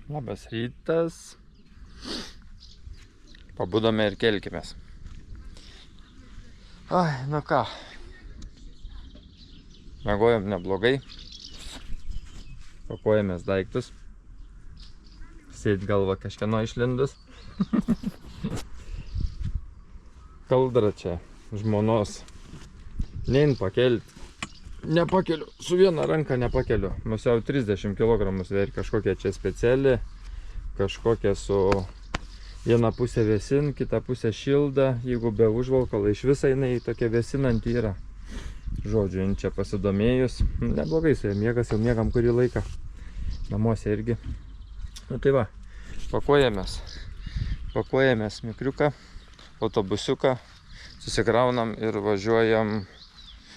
Labas rytas. Pabudome ir kelkimės. Ai, nu ką. Miegojom neblogai. Pakuojamės daiktus. Sėd galva kažkieno išlindus. Kaldra čia žmonos. Nein pakelti. Nepakeliu. Su viena ranka nepakeliu. Musiau 30 kg sveria. Kažkokia čia speciali. Kažkokia su viena pusė vėsin, kita pusė šilda. Jeigu be užvalkalo iš visai jinai tokia vėsinanti yra. Žodžiu, jin čia pasidomėjus. Neblogai su ja miegas, jau miegam kurį laiką. Namuose irgi. Nu tai va, pakuojamės. Pakuojamės mikriuką, autobusiuką, susikraunam ir važiuojam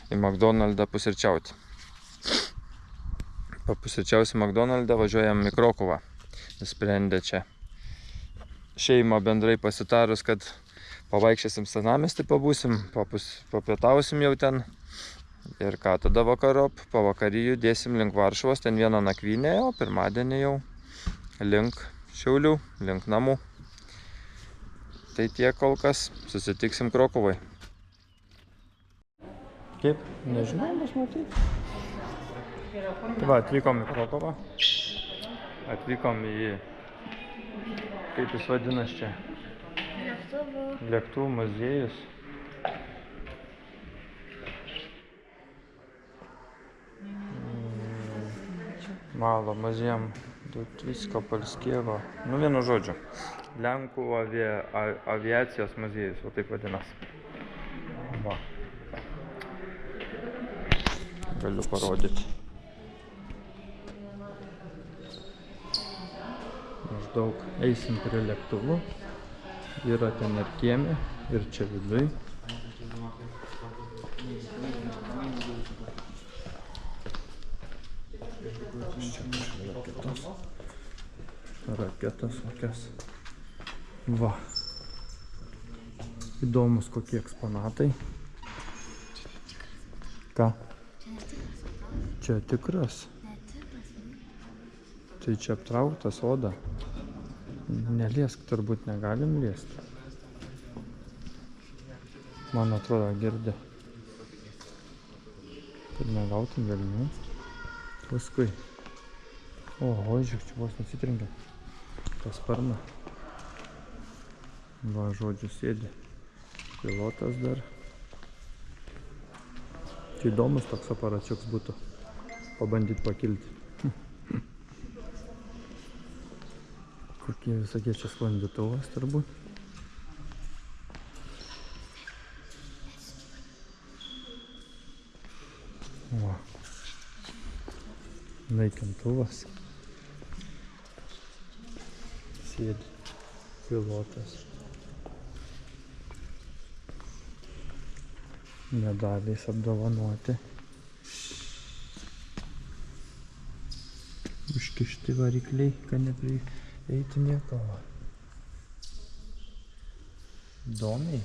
į McDonald'ą pusryčiauti. Papusryčiausi McDonald'ą, važiuojam į Krokuvą. Nusprendė čia šeimą bendrai pasitarus, kad pavaikščiosim senamiestį, pabūsim, papietausim jau ten. Ir ką, tada vakarop, pavakary judėsim link Varšuvos, ten vieną nakvynę, o pirmadienį jau link Šiaulių, link namų. Tai tiek kol kas, susitiksim Krokuvai. Kaip? Nežinau, bus matyti. Va, atvykom į Krokuvą. Atvykom į, kaip jis vadinas čia? Lėktuvų muziejus. Malo muziejum Dutvisko Polskievo. Nu, vienu žodžiu. Lenkų aviacijos muziejus, o taip vadinas. Va. Galiu parodyti. Maždaug eisim prie lėktuvų. Yra ten ir kieme, ir čia viduj. Raketas kokias. Va. Įdomus kokie eksponatai. Ką? Čia tikras. Tai čia aptrauktas oda. Neliesk, turbūt negalim liesti. Man atrodo, girdi. Kad negautum velnių. Paskui. Oho, žiūrėk, čia vos nesitrenkia. Tas sparną. Va, žodžiu, sėdi. Pilotas dar. Čia įdomus toks aparačiuks būtų. Pabandyti pakilti. Kokie visokie čia sklandytuvas turbūt. Va. Naikintuvas. Sėdi pilotas. Medaliais apdovanoti. Užkišti varikliai, kad neprieitų nieko. Įdomiai.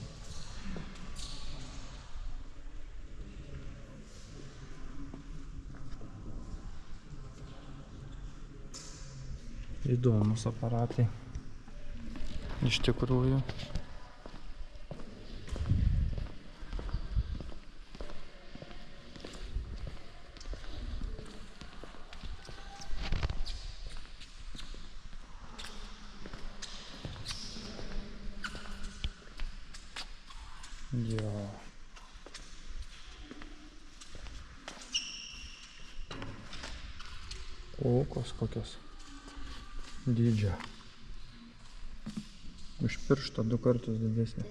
Įdomus aparatai. Iš tikrųjų. Jo. Aukos kokios. Dydžio. Už piršto 2 kartus didesnė.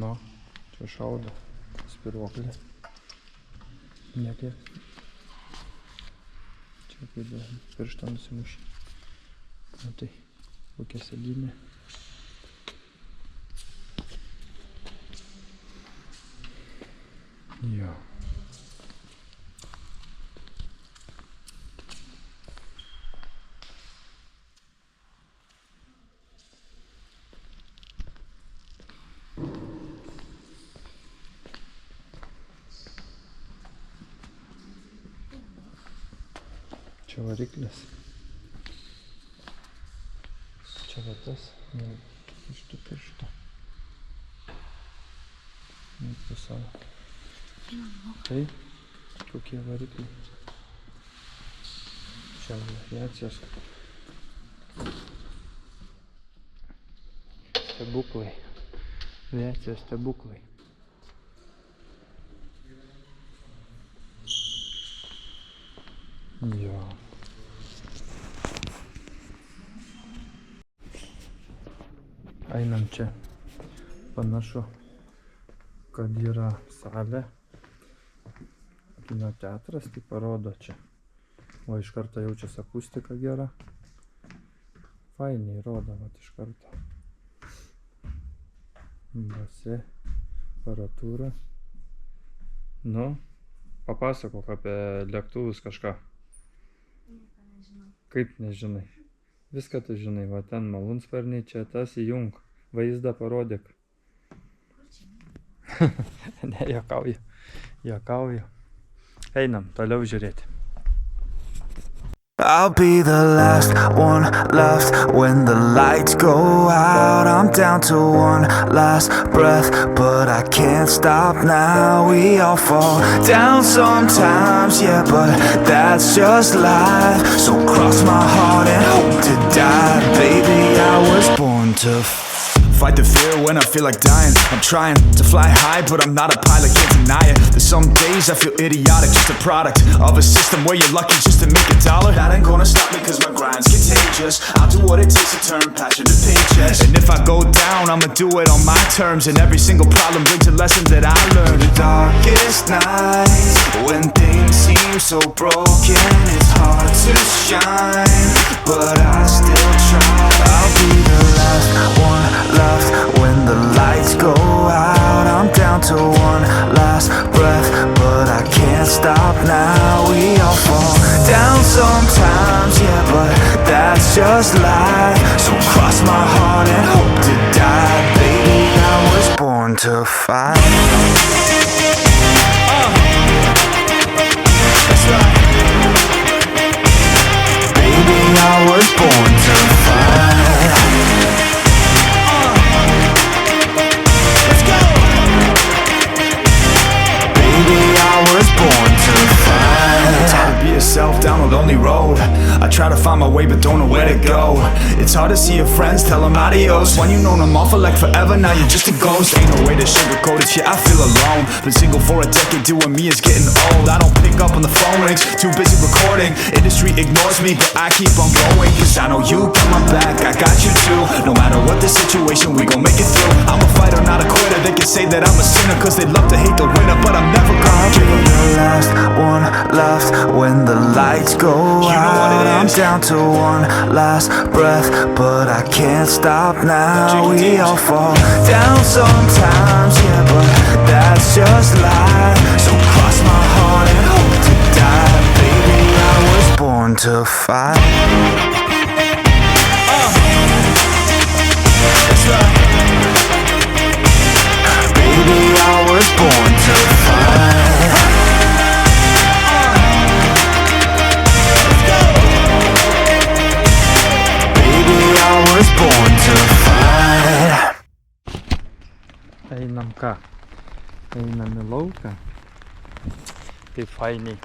Nu, čia šaudo. Spiruoklė. Nekiek. Čia kaip pirštą nusimušė. Na tai, kokia sėdynė. Jo. Čia variklis. Čia va tas, iš tų pirštų. Pusiau. Tai, kokie varikliai. Čia aviacijos. Stebuklai. Aviacijos stebuklai. Jo. Einam čia. Panašu, kad yra salė. Kino teatras, tai parodo čia. O iš karto jaučiasi akustika gera. Fainiai rodo, vat iš karto. Base, aparatūra. Nu, papasakok apie lėktuvus kažką. Nieko nežinau. Kaip nežinai? Viską tu žinai, va ten malūnsparniai, čia tas įjung. Vaizdą parodyk. Kur čia? Ne, juokauju. Einam, toliau žiūrėti. I'll be the last one left when the lights go out. I'm down to one last breath, but I can't stop now. We all fall down sometimes, yeah, but that's just life. So cross my heart and hope to die. Baby, I was born to fight the fear when I feel like dying. I'm trying to fly high, but I'm not a pilot, can't deny it. There's some days I feel idiotic, just a product of a system where you're lucky just to make a dollar. That ain't gonna stop me cause my grind's contagious. I'll do what it takes to turn passion to paychecks. And if I go down, I'ma do it on my terms. And every single problem brings a lesson that I learned. The darkest nights, when things seem so broken, it's hard to shine, but I still try. I'll be the last one left when the lights go out. I'm down to one last breath, but I can't stop now. We all fall down sometimes, yeah, but that's just life. So cross my heart and hope to die. Baby, I was born to fight. That's right. Baby, I was born to fight. Born to fight. It's hard to be yourself down a lonely road. I try to find my way but don't know where to go. It's hard to see your friends, tell them adios. When you known them all for like forever, now you're just a ghost. Ain't no way to sugarcoat it, yeah, I feel alone. Been single for a decade, doing me is getting old. I don't pick up when the phone rings, too busy recording. Industry ignores me, but I keep on going. Cause I know you got my back, I got you too. No matter what the situation, we gon' make it through. I'm a fighter, not a quitter. They can say that I'm a sinner cause they love to hate the winner, but I'm never gonna give up. The last one left when the lights go out. I'm down to one last breath, but I can't stop now. We all fall down sometimes, yeah, but that's just life. So cross my heart and hope to die. Baby, I was born to fight. That's right. Baby, I was born to fight. Born to fight. Einam ką? Einam į lauką. Kaip fainiai.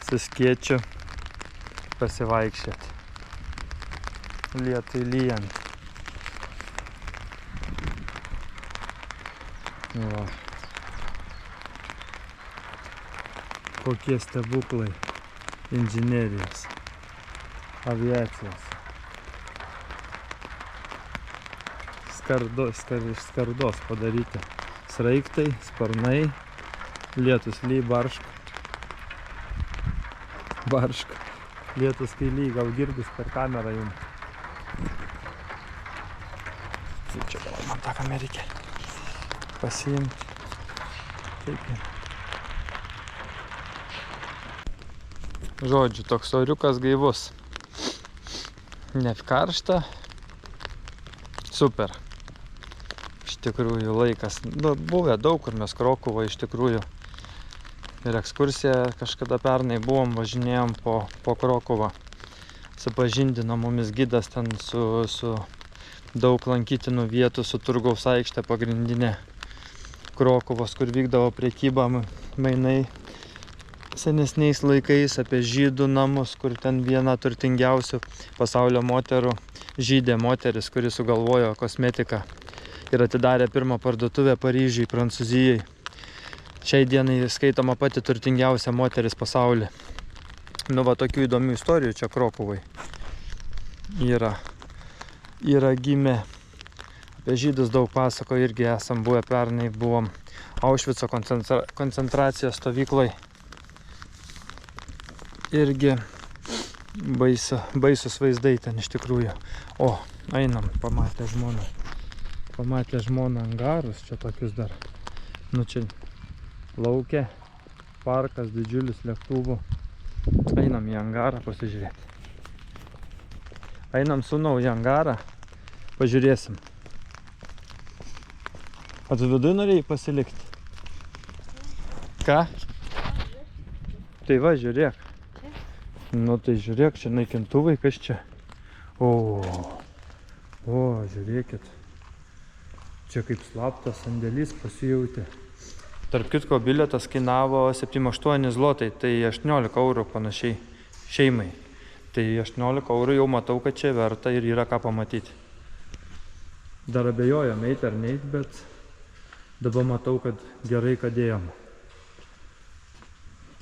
Su skėčiu pasivaikščiot. Lietui lyjant. Va. Kokie stebuklai inžinerijos, aviacijos. Skardos padaryti. Sraigtai, sparnai, lietus lyj, baršk. Lietus kai lyj, gal girdis per kamerą jums. Tai čia gal man tą kamerį pasiimti. Taip. Žodžiu, toks oriukas gaivus. Ne karšta. Super. Iš tikrųjų laikas. Buvę daug kur mes Krokuvą iš tikrųjų. Ir ekskursiją kažkada pernai buvom, važinėjom po Krokuvą. supažindino mumis gidas ten su daug lankytinų vietų, su turgaus aikšte pagrindinė Krokuvos, kur vykdavo prekyba mainai senesniais laikais, apie žydų namus, kur ten viena turtingiausių pasaulio moterų, žydė moteris, kuri sugalvojo kosmetiką ir atidarė pirmą parduotuvę Paryžiui, Prancūzijai. Šiai dienai skaitoma pati turtingiausia moteris pasaulyje. Nu va, tokių įdomių istorijų čia Krokuvai yra gimę. Apie žydus daug pasako, irgi esam buvę pernai, buvom Aušvico koncentracijos stovykloj. Irgi baisus vaizdai ten iš tikrųjų. O, einam, pamatė žmoną angarus, čia tokius dar. Nu čia lauke, parkas didžiulis lėktuvų. Einam į angarą pasižiūrėti. Einam sūnau į angarą, pažiūrėsim. O tu viduj norėjai pasilikti? Ką? Tai va, žiūrėk. Nu tai žiūrėk, čia naikintuvai, kas čia? O, žiūrėkit. Čia kaip slaptas sandėlys pasijautė. Tarp kitko, bilietas kainavo 7-8 zlotai, tai 18 eurų panašiai šeimai. Tai 18 eurų jau matau, kad čia verta ir yra ką pamatyti. Dar abejojom eiti ar neit, bet dabar matau, kad gerai kadėjom.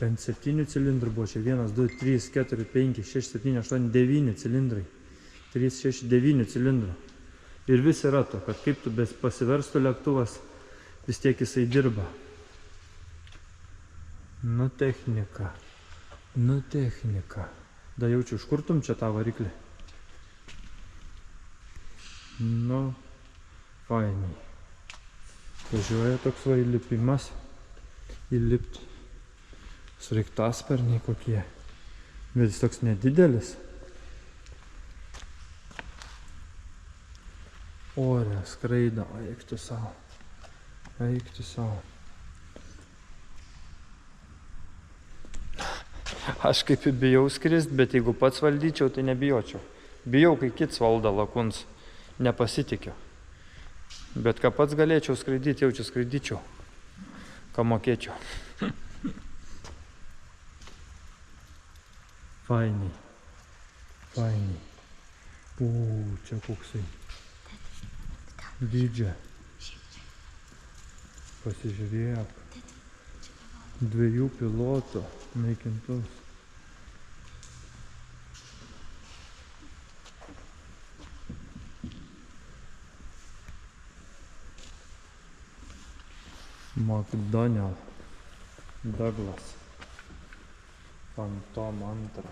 Ten 7 cilindrų buvo, čia 1, 2, 3, 4, 5, 6, 7, 8, 9 cilindrai. 3, 6, 9 cilindrų. Ir vis yra to, kad kaip tu pasiverstų lėktuvas, vis tiek jisai dirba. Nu technika. Da jaučiu, užkurtum čia tą variklį? Nu, fainiai. Važiuoja toks va įlipimas. Įlipt. Sraigtasparniai kokie. Bet jis toks nedidelis. Ore skraido, eik tu savo. Aš kaip ir bijau skrist, bet jeigu pats valdyčiau, tai nebijočiau. Bijau, kai kits valdo lakuns. Nepasitikiu. Bet ką pats galėčiau skraidyti, jaučiu skraidyčiau. Ką mokėčiau. Fainiai. Čia koksai. Dydžia. Pasižiūrėk. 2 pilotų naikintuvas. McDonnell Douglas Phantom 2.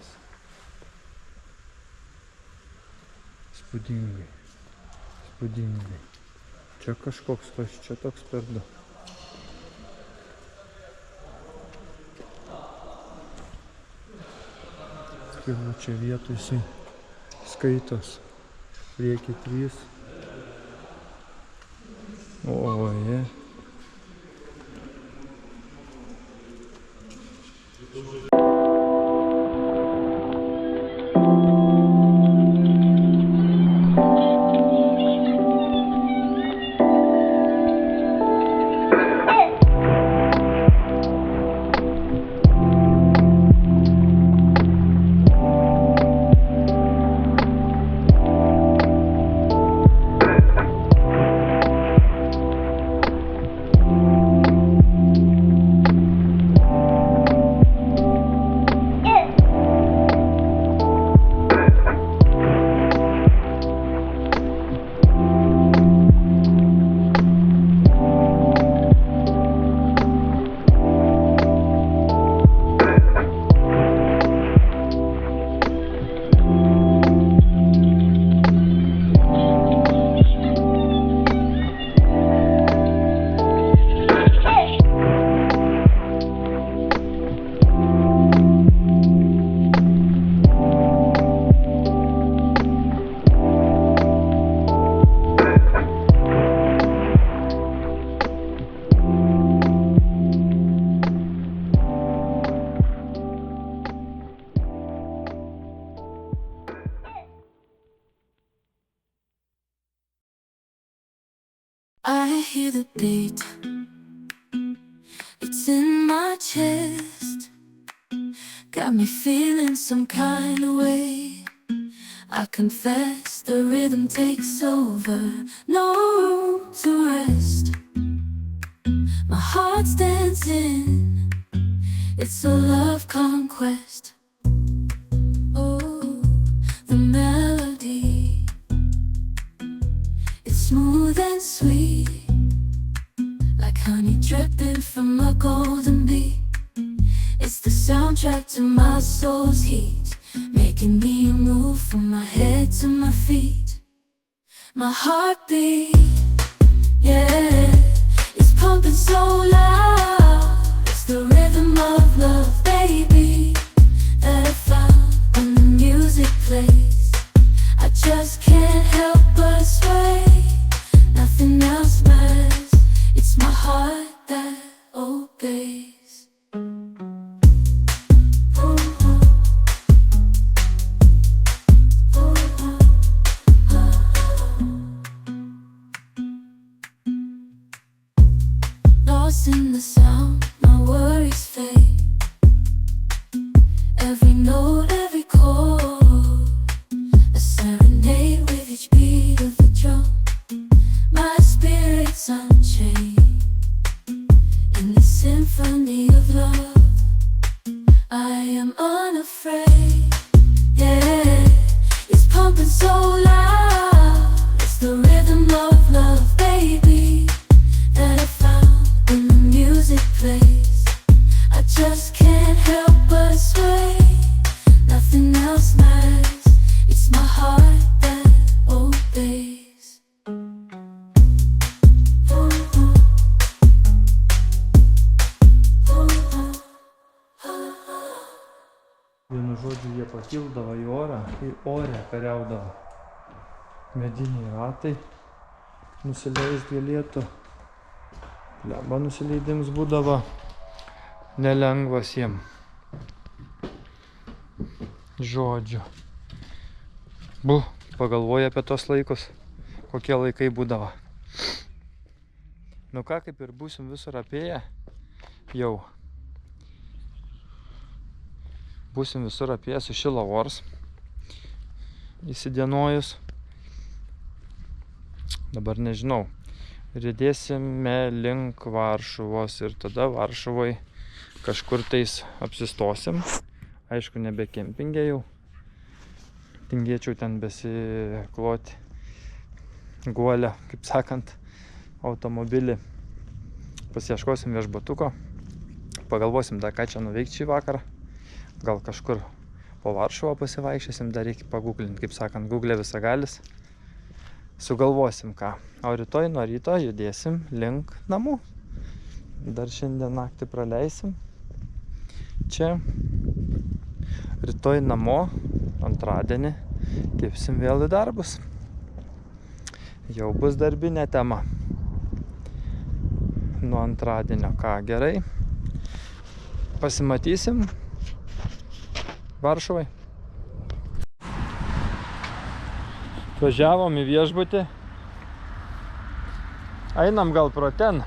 Spūdingai. Čia kažkoks, kas čia toks per du. Kilo čia vietoj jisai skaitos. Prieki 3. Oje. I hear the beat. It's in my chest. Got me feeling some kind of way. I confess the rhythm takes over. No room to rest. My heart's dancing. It's a love conquest. Oh, the melody. It's smooth and sweet, like honey dripping from a golden bee. It's the soundtrack to my soul's heat, making me move from my head to my feet. My heartbeat, yeah, it's pumping so loud. It's the rhythm of love, baby, that I found when the music plays. I just can't help but sway. Nothing else matters. It's my heart that obeys. Lost in the sound, my worries fade. Every note, every chord, a serenade with each beat of the drum. My spirit's unchained in the symphony of love. I am unafraid, yeah, it's pumping so loud. It's the rhythm of love, baby, that I found when the music plays. I just can't help but sway. Nothing else matters. It's my heart that obeys. Vienu žodžiu, jie pakildavo į orą ir ore kariaudavo. Mediniai ratai nusileist galėtų. Lemba nusileidims būdavo nelengvas jiem. Žodžiu. Pagalvoja apie tos laikus, kokie laikai būdavo. Nu ką, kaip ir būsim visur apėję, jau. Būsim visur apėję su Šilavors įsidienojus. Dabar nežinau. Riedėsime link Varšuvos ir tada Varšuvoj kažkur tais apsistosim. Aišku, nebe kempinge jau. Tingėčiau ten besikloti guolę, kaip sakant, automobilį. Pasiieškosim viešbutuko. Pagalvosim dar, ką čia nuveikti šį vakarą. Gal kažkur po Varšuvą pasivaikščiosim, dar reikia paguglinti, kaip sakant, Google visagalis. Sugalvosim ką. O rytoj nuo ryto judėsim link namų. Dar šiandien naktį praleisim čia. Rytoj namo, antradienį, kepsim vėl į darbus. Jau bus darbinė tema. Nuo antradienio ką, gerai. Pasimatysim Varšuvai. Važiavom į viešbutį. Einam gal pro ten.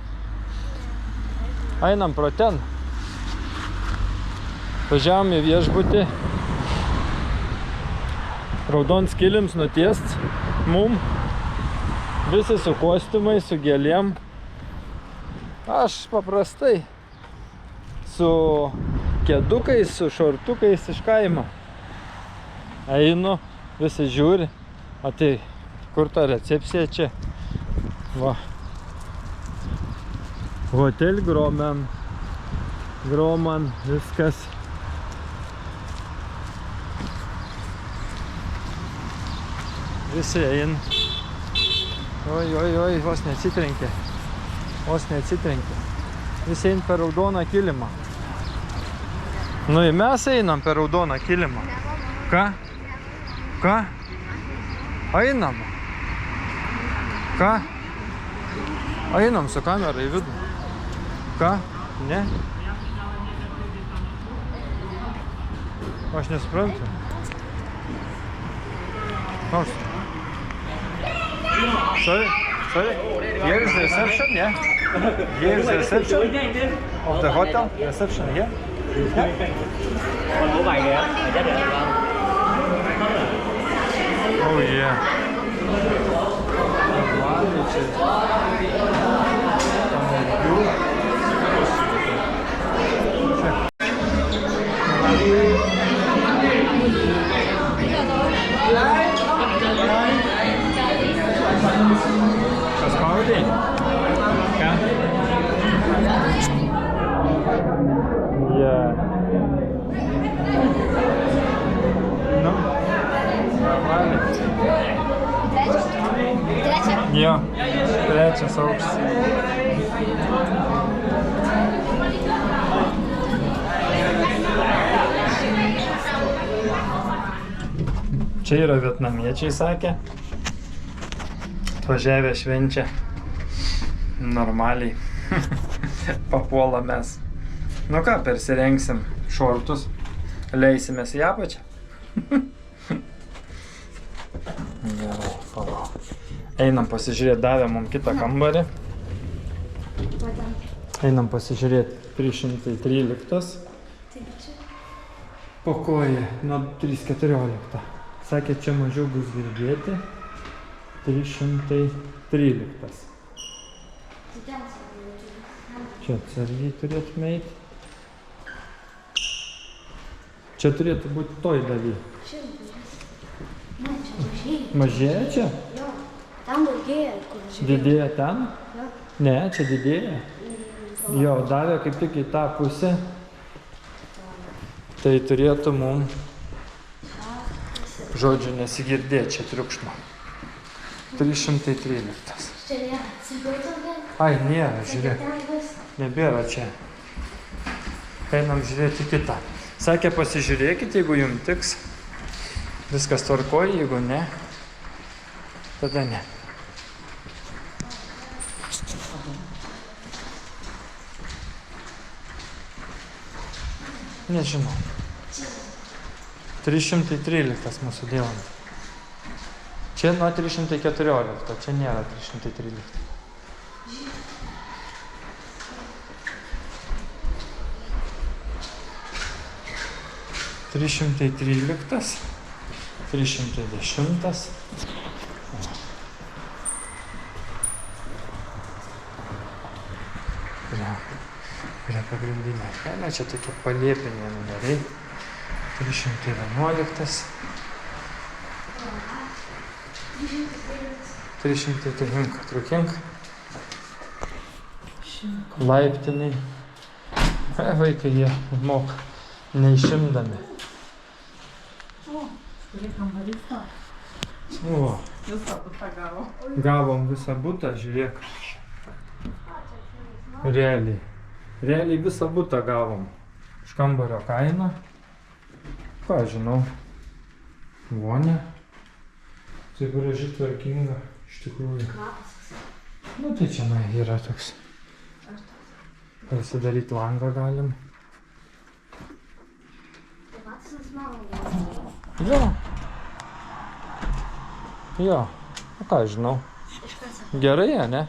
Einam pro ten. Važiavom į viešbutį. Raudons kilims nutiest mum. Visi su kostiumai, su gėlėm. Aš paprastai su kėdukais, su šortukais iš kaimo. Einu, visi žiūri. O tai, kur ta recepcija čia? Va. Hotel Groman. Groman, viskas. Visi eina. Oi, vos neatsitrenkė. Vos neatsitrenkė. Visi eina per raudoną kilimą. Nu ir mes einam per raudoną kilimą. Ką? Ką? Einam. Ką? Einam su kamera į vidų. Ką? Ne? Aš nesuprantu. Nors. Sorry? Sorry? Here is the reception, yeah? Here is the reception of the hotel. Reception here? Con của mày kìa, mày chết rồi không? Oh yeah. Paspaudei? Ką? Yeah. Nu, normaliai. Jo, trečias aukštas. Čia yra vietnamiečiai, sakė. Atvažiavę švenčia. Normaliai. Papuola mes. Nu ką, persirengsim šortus. Leisimės į apačią. Gerai, palauk. Einam pasižiūrėti, davė mums kitą kambarį. Einam pasižiūrėti 313. Pokojai nuo 314. Sakė, čia mažiau bus girdėti. 313. Čia atsargiai turėtume eiti. Čia turėtų būti toj daly. Mažėja čia? Tam daugėja, kur žiūrėjau. Didėja ten? Jo. Ne, čia didėja. Jo, davė kaip tik į tą pusę. Tai turėtų mum, žodžiu, nesigirdėti čia triukšmo. 313. Čia nėra, atsigautome. Ai, nėra, žiūrėk. Nebėra čia. Einam žiūrėti kitą. Sakė, pasižiūrėkit, jeigu jums tiks. Viskas tvarkoja, jeigu ne, tada ne. Nežinau. 313 mūsų dėlant. Čia nuo 314, čia nėra 313. Trišimtai 13, 310. Prie pagrindinio kaimo, čia tokie paliepiniai numeriai. 311. 313, trukink. Laiptiniai. Vaikai jie moka neišimdami. O, Visą butą gavo. gavom visą butą, žiūrėk. Realiai visą butą gavom. Iš kambario kaina. Ką žinau. Vonė. Tai graži, tvarkinga, iš tikrųjų. Nu tai čia yra toks. Pasidaryti langą galim. Jo. Jo. O ką žinau. Gerai, ne?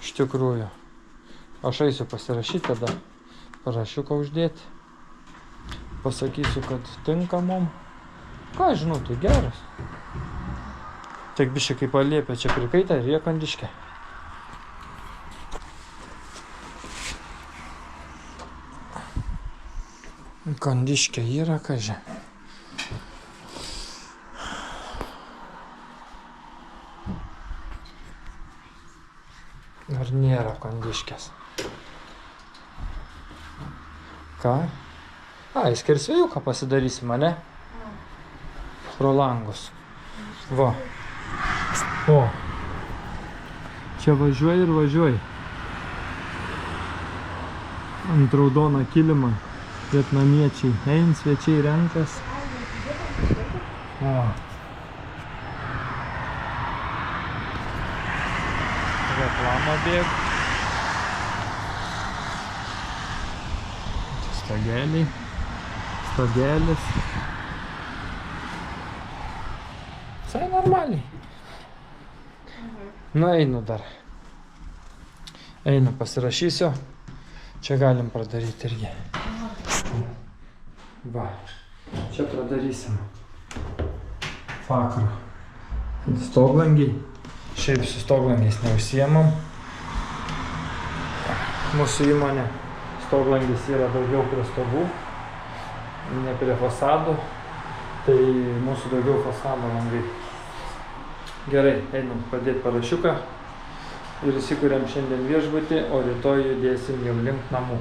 Iš tikrųjų. Aš eisiu pasirašyti tada. Parašiuką uždėti. Pasakysiu, kad tinka mum. Ką žinau, tai geras. Tik biškai kaip paliepia čia prikaitę ir jie kandiškė. Kandiškė yra, kažė. Ar nėra kandiškės? Ką? Ai, skersvėjuką pasidarysim, ane? Pro langus. Va. O. Čia važiuoji ir važiuoji. Ant raudoną kilimą. Vietnamiečiai. Ein, svečiai renkas. O. Reklama bėg. Stogeliai. Stogelis. Visai normaliai. Nu, einu dar. Einu, pasirašysiu. Čia galim pradaryti irgi. Va, čia pradarysim. Vakarą. Stoglangiai. Šiaip su stoglangiais neužsiemam. Mūsų įmonė stoglangis yra daugiau prie stogų, ne prie fasadų. Tai mūsų daugiau fasado langai. Gerai, einam padėti parašiuką. Ir įsikuriam šiandien viešbutį, o rytoj judėsim jau link namų.